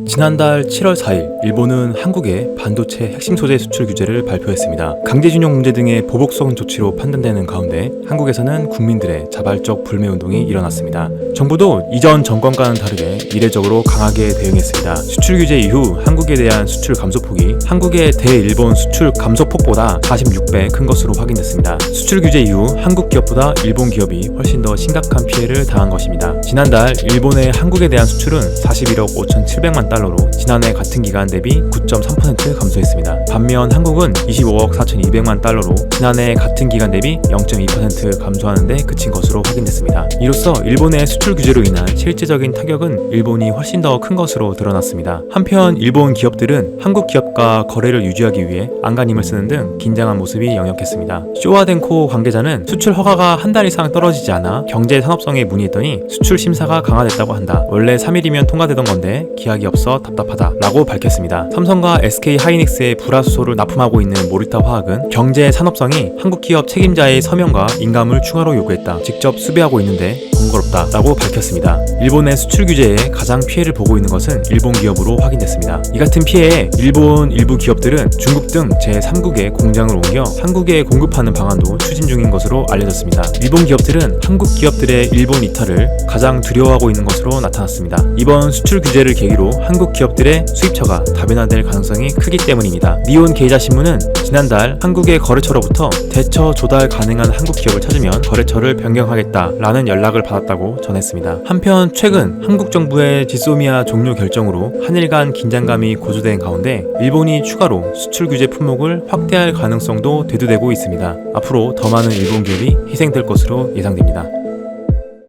지난달 7월 4일 일본은 한국의 반도체 핵심 소재 수출 규제를 발표했습니다. 강제징용 문제 등의 보복성 조치로 판단되는 가운데 한국에서는 국민들의 자발적 불매운동이 일어났습니다. 정부도 이전 정권과는 다르게 이례적으로 강하게 대응했습니다. 수출 규제 이후 한국에 대한 수출 감소폭이 한국의 대일본 수출 감소폭보다 46배 큰 것으로 확인됐습니다. 수출 규제 이후 한국 기업보다 일본 기업이 훨씬 더 심각한 피해를 당한 것입니다. 지난달 일본의 한국에 대한 수출은 41억 5,700만 달러로 지난해 같은 기간 대비 9.3% 감소했습니다. 반면 한국은 25억 4,200만 달러로 지난해 같은 기간 대비 0.2% 감소하는 데 그친 것으로 확인됐습니다. 이로써 일본의 수출 규제로 인한 실질적인 타격은 일본이 훨씬 더 큰 것으로 드러났습니다. 한편 일본 기업들은 한국 기업과 거래를 유지하기 위해 안간힘을 쓰는 등 긴장한 모습이 역력했습니다. 쇼와덴코 관계자는 수출 허가가 한 달 이상 떨어지지 않아 경제 산업성에 문의했더니 수출 심사가 강화됐다고 한다. 원래 3일이면 통과되던 건데 기약이 없어 답답하다 라고 밝혔습니다. 삼성과 SK 하이닉스의 불화수소를 납품하고 있는 모리타 화학은 경제 산업성이 한국 기업 책임자의 서명과 인감을 추가로 요구했다. 직접 수배하고 있는데 번거롭다 라고 밝혔습니다. 일본의 수출 규제에 가장 피해를 보고 있는 것은 일본 기업으로 확인됐습니다. 이 같은 피해에 일본 일부 기업들은 중국 등 제3국에 공장을 옮겨 한국에 공급하는 방안도 추진 중인 것으로 알려졌습니다. 일본 기업들은 한국 기업들의 일본 이탈을 가장 두려워하고 있는 것으로 나타났습니다. 이번 수출 규제를 계기로 한국 기업들의 수입처가 다변화될 가능성이 크기 때문입니다. 니온 게이자신문은 지난달 한국의 거래처로부터 대처 조달 가능한 한국 기업을 찾으면 거래처를 변경하겠다라는 연락을 받았다고 전했습니다. 한편 최근 한국 정부의 지소미아 종료 결정으로 한일 간 긴장감이 고조된 가운데 일본이 추가로 수출 규제 품목을 확대할 가능성도 대두되고 있습니다. 앞으로 더 많은 일본 기업이 희생될 것으로 예상됩니다.